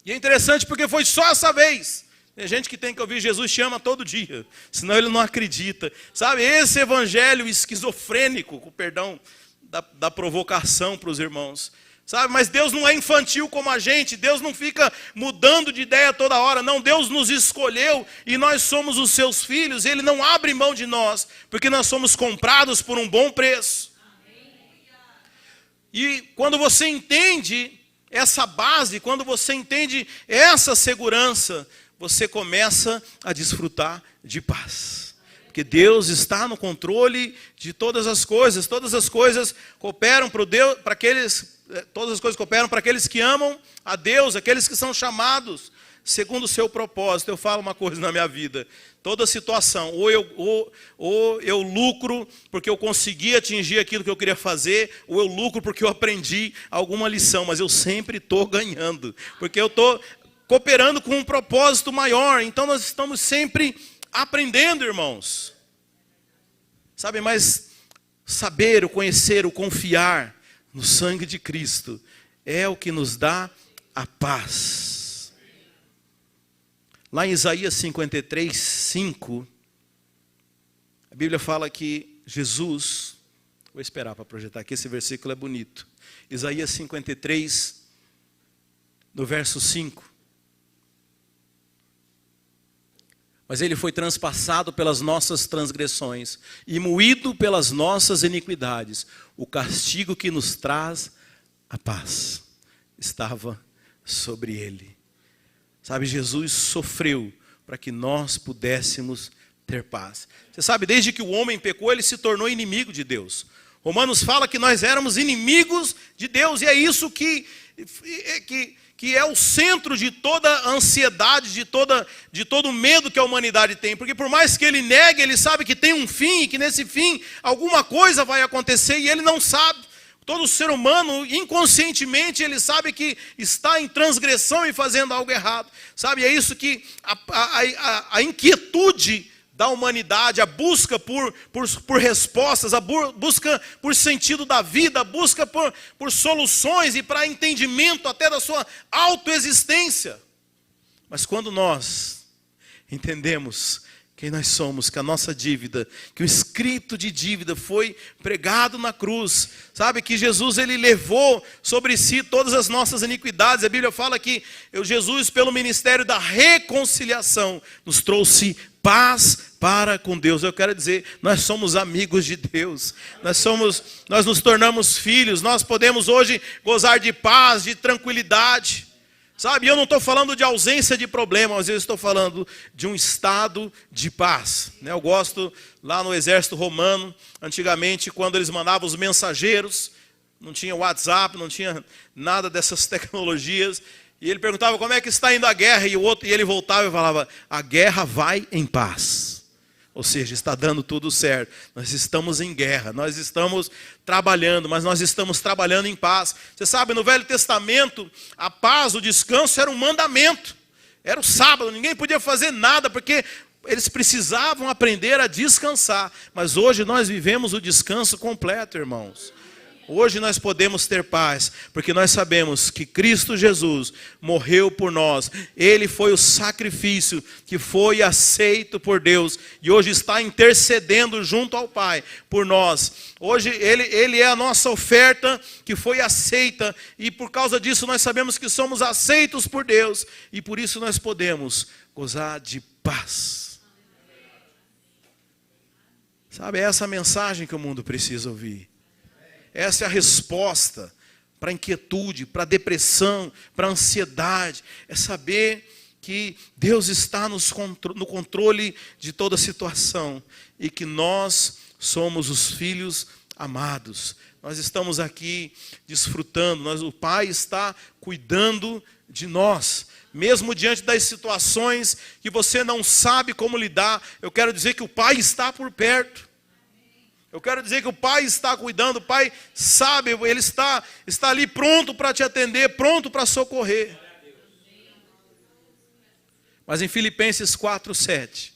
E é interessante porque foi só essa vez. Tem gente que tem que ouvir Jesus te ama todo dia, senão ele não acredita. Sabe, esse evangelho esquizofrênico, com perdão da provocação para os irmãos. Sabe, mas Deus não é infantil como a gente, Deus não fica mudando de ideia toda hora, não, Deus nos escolheu e nós somos os seus filhos, Ele não abre mão de nós, porque nós somos comprados por um bom preço. E quando você entende essa base, quando você entende essa segurança, você começa a desfrutar de paz. Porque Deus está no controle de todas as coisas cooperam para aqueles, todas as coisas cooperam para aqueles que amam a Deus, aqueles que são chamados segundo o seu propósito. Eu falo uma coisa na minha vida, toda situação, ou eu lucro porque eu consegui atingir aquilo que eu queria fazer, ou eu lucro porque eu aprendi alguma lição, mas eu sempre estou ganhando, porque eu estou cooperando com um propósito maior. Então nós estamos sempre aprendendo, irmãos. Sabe, mas saber, o conhecer, o confiar no sangue de Cristo é o que nos dá a paz. Lá em Isaías 53, 5, a Bíblia fala que Jesus, vou esperar para projetar aqui, esse versículo é bonito. Isaías 53, no verso 5. Mas ele foi transpassado pelas nossas transgressões e moído pelas nossas iniquidades. O castigo que nos traz a paz estava sobre ele. Sabe, Jesus sofreu para que nós pudéssemos ter paz. Você sabe, desde que o homem pecou, ele se tornou inimigo de Deus. Romanos fala que nós éramos inimigos de Deus, e é isso que é o centro de toda a ansiedade, de todo o medo que a humanidade tem. Porque por mais que ele negue, ele sabe que tem um fim, e que nesse fim alguma coisa vai acontecer, e ele não sabe. Todo ser humano, inconscientemente, ele sabe que está em transgressão e fazendo algo errado. Sabe, é isso que a inquietude da humanidade, a busca por respostas, a busca por sentido da vida, a busca por soluções e para entendimento até da sua autoexistência. Mas quando nós entendemos quem nós somos, que a nossa dívida, que o escrito de dívida foi pregado na cruz, sabe, que Jesus ele levou sobre si todas as nossas iniquidades. A Bíblia fala que Jesus, pelo ministério da reconciliação, nos trouxe paz para com Deus. Eu quero dizer, nós somos amigos de Deus, nós nos tornamos filhos, nós podemos hoje gozar de paz, de tranquilidade. Sabe, eu não estou falando de ausência de problema, mas eu estou falando de um estado de paz. Eu gosto, lá no exército romano, antigamente, quando eles mandavam os mensageiros, não tinha WhatsApp, não tinha nada dessas tecnologias, e ele perguntava como é que está indo a guerra, e ele voltava e falava, a guerra vai em paz. Ou seja, está dando tudo certo. Nós estamos em guerra, nós estamos trabalhando, mas nós estamos trabalhando em paz. Você sabe, no Velho Testamento, a paz, o descanso era um mandamento. Era o sábado, ninguém podia fazer nada, porque eles precisavam aprender a descansar. Mas hoje nós vivemos o descanso completo, irmãos. Hoje nós podemos ter paz, porque nós sabemos que Cristo Jesus morreu por nós. Ele foi o sacrifício que foi aceito por Deus e hoje está intercedendo junto ao Pai por nós. Hoje ele é a nossa oferta que foi aceita e por causa disso nós sabemos que somos aceitos por Deus e por isso nós podemos gozar de paz. Sabe, é essa mensagem que o mundo precisa ouvir. Essa é a resposta para a inquietude, para a depressão, para a ansiedade. É saber que Deus está no controle de toda a situação. E que nós somos os filhos amados. Nós estamos aqui desfrutando. O Pai está cuidando de nós. Mesmo diante das situações que você não sabe como lidar, eu quero dizer que o Pai está por perto. Eu quero dizer que o Pai está cuidando, o Pai sabe, Ele está ali pronto para te atender, pronto para socorrer. Mas em Filipenses 4:7,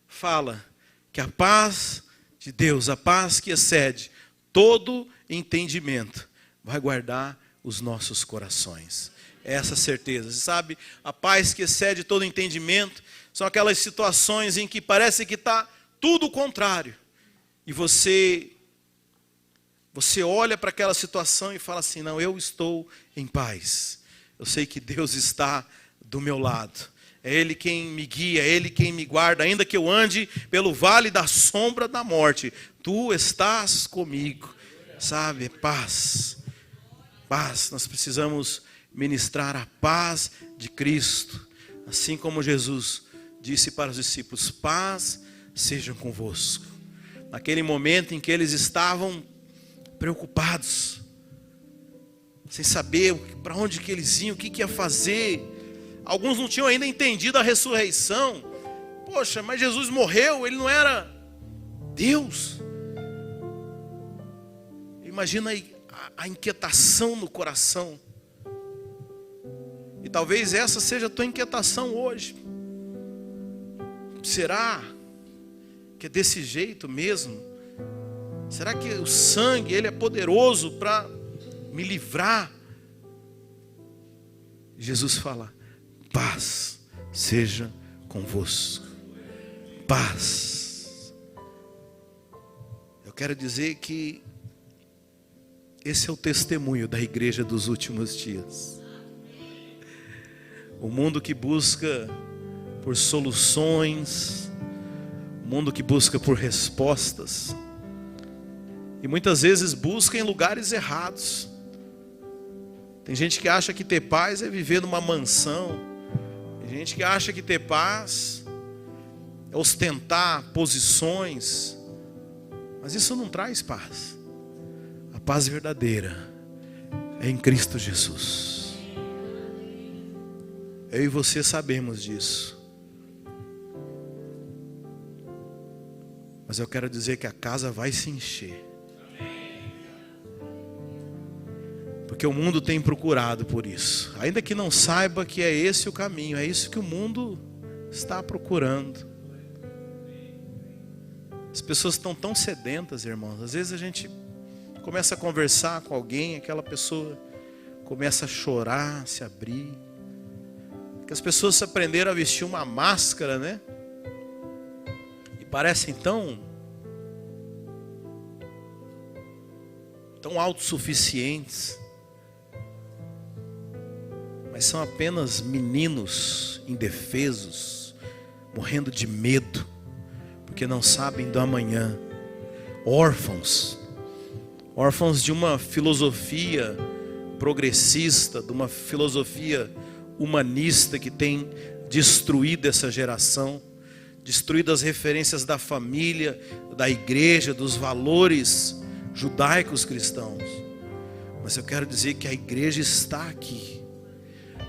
fala que a paz de Deus, a paz que excede todo entendimento, vai guardar os nossos corações. Essa certeza, você sabe, a paz que excede todo entendimento, são aquelas situações em que parece que está tudo o contrário. E você olha para aquela situação e fala assim, não, eu estou em paz. Eu sei que Deus está do meu lado. É Ele quem me guia, é Ele quem me guarda. Ainda que eu ande pelo vale da sombra da morte, Tu estás comigo. Sabe, paz. Paz, nós precisamos ministrar a paz de Cristo. Assim como Jesus disse para os discípulos, paz sejam convosco. Naquele momento em que eles estavam preocupados, sem saber para onde que eles iam, o que ia fazer. Alguns não tinham ainda entendido a ressurreição. Poxa, mas Jesus morreu, Ele não era Deus. Imagina a inquietação no coração. E talvez essa seja a tua inquietação hoje. Será que é desse jeito mesmo? Será que o sangue, ele é poderoso para me livrar? Jesus fala, paz seja convosco. Paz. Eu quero dizer que esse é o testemunho da igreja dos últimos dias. O mundo que busca por soluções, o mundo que busca por respostas, e muitas vezes busca em lugares errados. Tem gente que acha que ter paz é viver numa mansão. Tem gente que acha que ter paz é ostentar posições. Mas isso não traz paz. A paz verdadeira é em Cristo Jesus. Eu e você sabemos disso. Mas eu quero dizer que a casa vai se encher. Porque o mundo tem procurado por isso. Ainda que não saiba que é esse o caminho. É isso que o mundo está procurando. As pessoas estão tão sedentas, irmãos. Às vezes a gente começa a conversar com alguém, aquela pessoa começa a chorar, se abrir. Que as pessoas aprenderam a vestir uma máscara, né? E parecem tão autossuficientes. Mas são apenas meninos indefesos, morrendo de medo, porque não sabem do amanhã. Órfãos de uma filosofia progressista, de uma filosofia humanista que tem destruído essa geração, destruído as referências da família, da igreja, dos valores judaicos cristãos. Mas eu quero dizer que a igreja está aqui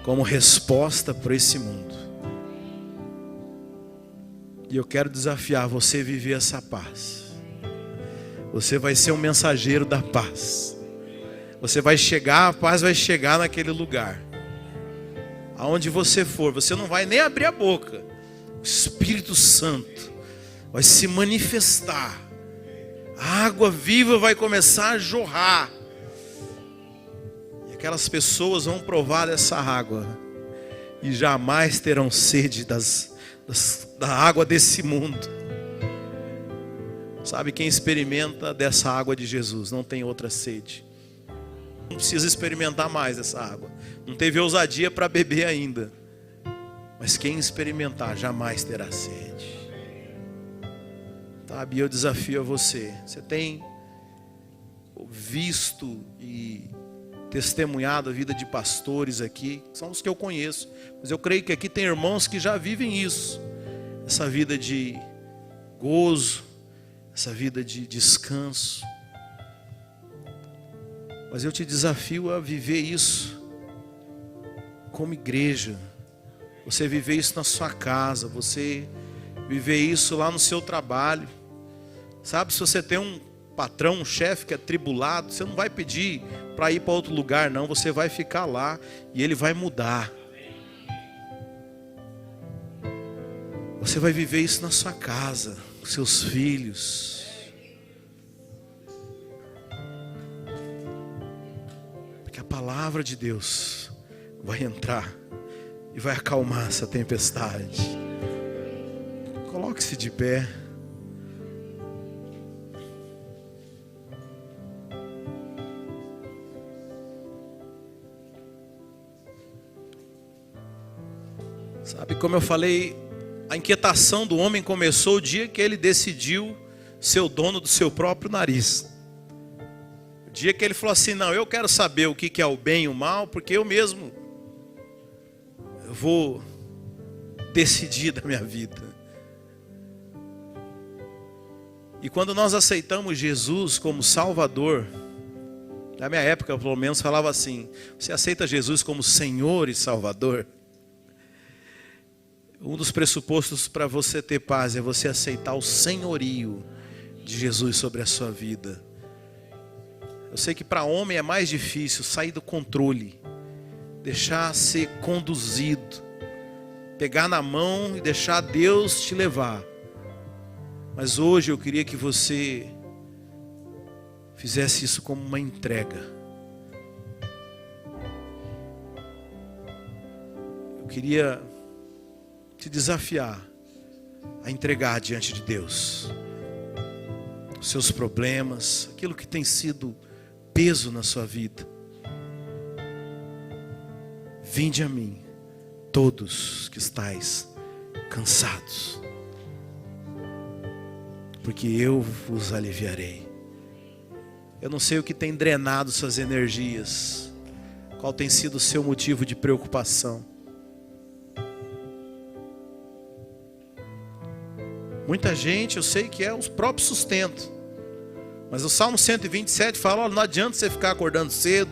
como resposta para esse mundo. E eu quero desafiar você a viver essa paz. Você vai ser um mensageiro da paz. Você vai chegar, a paz vai chegar naquele lugar. Aonde você for, você não vai nem abrir a boca. O Espírito Santo vai se manifestar. A água viva vai começar a jorrar. E aquelas pessoas vão provar dessa água e jamais terão sede da água desse mundo. Sabe, quem experimenta dessa água de Jesus não tem outra sede. Não precisa experimentar mais essa água. Não teve ousadia para beber ainda. Mas quem experimentar jamais terá sede. Sabe, eu desafio a você. Você tem visto e testemunhado a vida de pastores aqui, que são os que eu conheço. Mas eu creio que aqui tem irmãos que já vivem isso. Essa vida de gozo, essa vida de descanso. Mas eu te desafio a viver isso como igreja. Você viver isso na sua casa, você viver isso lá no seu trabalho. Sabe, se você tem um patrão, um chefe que é atribulado, você não vai pedir para ir para outro lugar, não. Você vai ficar lá e ele vai mudar. Você vai viver isso na sua casa, com seus filhos. Porque a palavra de Deus vai entrar e vai acalmar essa tempestade. Coloque-se de pé. Sabe, como eu falei, a inquietação do homem começou o dia que ele decidiu ser o dono do seu próprio nariz. O dia que ele falou assim: não, eu quero saber o que é o bem e o mal, porque eu mesmo vou decidir da minha vida. E quando nós aceitamos Jesus como Salvador, na minha época pelo menos falava assim: você aceita Jesus como Senhor e Salvador? Um dos pressupostos para você ter paz é você aceitar o senhorio de Jesus sobre a sua vida. Eu sei que para homem é mais difícil sair do controle, deixar ser conduzido, pegar na mão e deixar Deus te levar. Mas hoje eu queria que você fizesse isso como uma entrega. Eu queria te desafiar a entregar diante de Deus os seus problemas, aquilo que tem sido peso na sua vida. Vinde a mim, todos que estáis cansados, porque eu vos aliviarei. Eu não sei o que tem drenado suas energias, Qual tem sido o seu motivo de preocupação? Muita gente, eu sei que é o próprio sustento. Mas o Salmo 127 fala, olha, não adianta você ficar acordando cedo,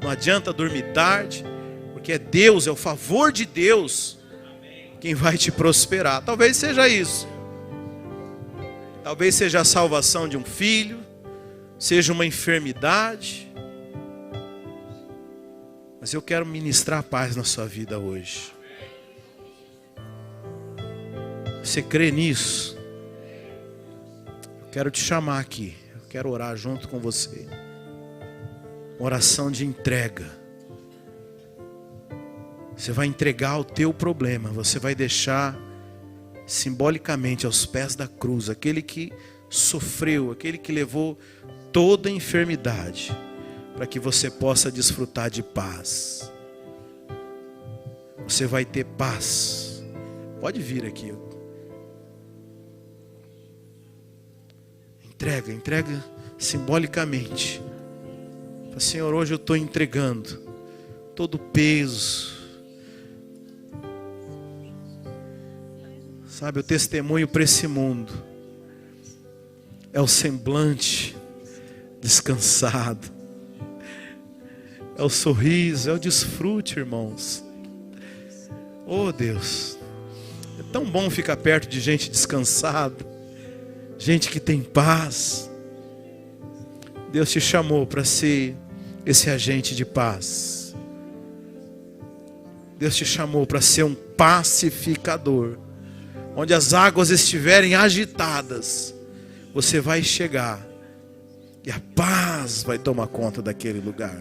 não adianta dormir tarde, porque é Deus, é o favor de Deus quem vai te prosperar. Talvez seja isso. Talvez seja a salvação de um filho, seja uma enfermidade. Mas eu quero ministrar paz na sua vida hoje. Você crê nisso? Eu quero te chamar aqui. Eu quero orar junto com você. Uma oração de entrega. Você vai entregar o teu problema. Você vai deixar simbolicamente aos pés da cruz aquele que sofreu, aquele que levou toda a enfermidade, para que você possa desfrutar de paz. Você vai ter paz. Pode vir aqui. Entrega simbolicamente. Fala, Senhor, hoje eu estou entregando todo o peso. Sabe, o testemunho para esse mundo é o semblante descansado. É o sorriso, é o desfrute, irmãos. Oh Deus, é tão bom ficar perto de gente descansada, gente que tem paz. Deus te chamou para ser esse agente de paz. Deus te chamou para ser um pacificador. Onde as águas estiverem agitadas, você vai chegar e a paz vai tomar conta daquele lugar.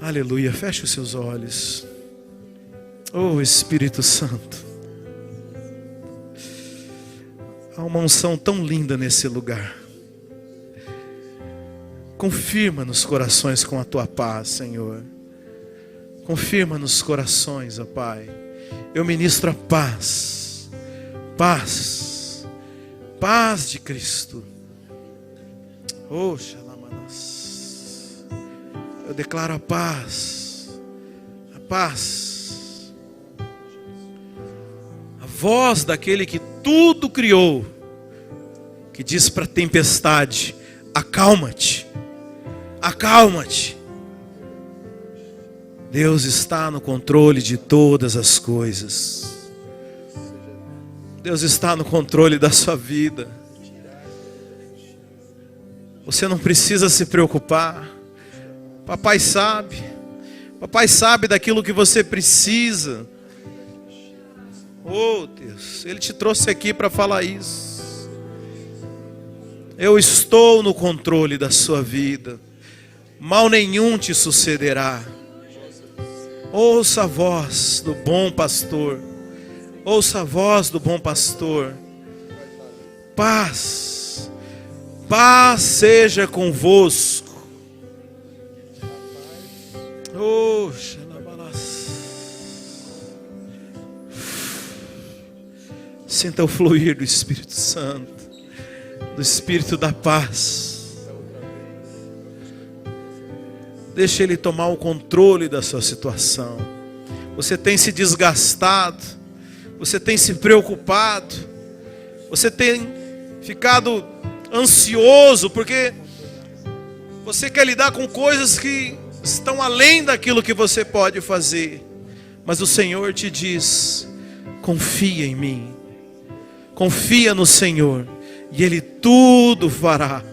Aleluia, feche os seus olhos. Oh Espírito Santo, há uma unção tão linda nesse lugar. Confirma nos corações com a tua paz, Senhor. Confirma nos corações, ó Pai. Eu ministro a paz, paz, paz de Cristo. Oh, Xalamanas. Eu declaro a paz, a paz. A voz daquele que tudo criou, que diz para a tempestade, acalma-te, acalma-te. Deus está no controle de todas as coisas. Deus está no controle da sua vida. Você não precisa se preocupar. Papai sabe. Papai sabe daquilo que você precisa. Oh Deus, Ele te trouxe aqui para falar isso. Eu estou no controle da sua vida. Mal nenhum te sucederá. Ouça a voz do bom pastor. Ouça a voz do bom pastor. Paz. Paz seja convosco. Oh, sinta o fluir do Espírito Santo, do Espírito da paz. Deixa Ele tomar o controle da sua situação. Você tem se desgastado, você tem se preocupado, você tem ficado ansioso, porque você quer lidar com coisas que estão além daquilo que você pode fazer. Mas o Senhor te diz, confia em mim, confia no Senhor, e Ele tudo fará,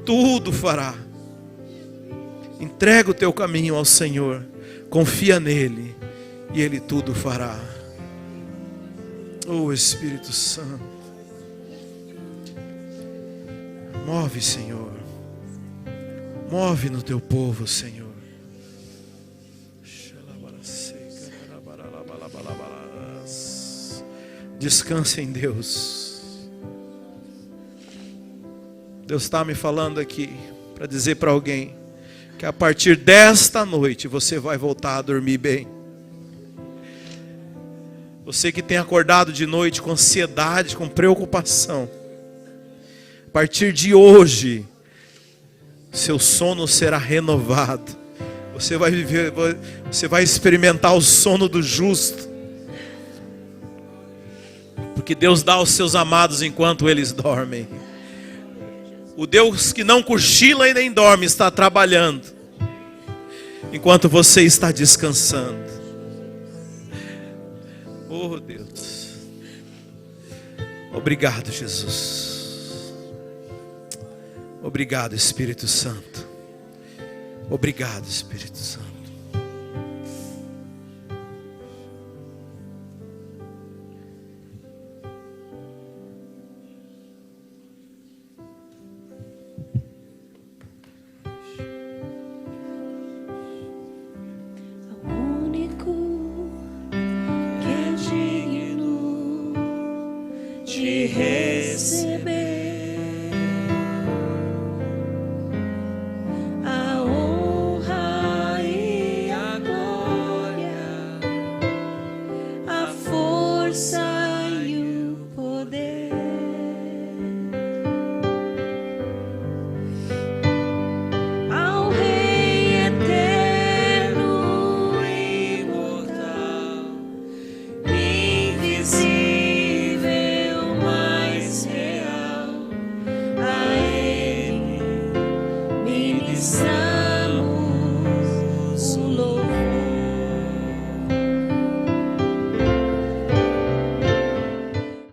tudo fará. Entrega o teu caminho ao Senhor, confia nele, e Ele tudo fará. Oh Espírito Santo, move, Senhor, move no teu povo, Senhor. Descanse em Deus. Deus está me falando aqui para dizer para alguém que a partir desta noite você vai voltar a dormir bem. Você que tem acordado de noite com ansiedade, com preocupação, a partir de hoje seu sono será renovado Você vai viver, você vai experimentar o sono do justo. Porque Deus dá aos seus amados enquanto eles dormem. O Deus que não cochila e nem dorme está trabalhando, enquanto você está descansando. Oh Deus. Obrigado, Jesus. Obrigado, Espírito Santo. Obrigado, Espírito Santo. O único que é digno de receber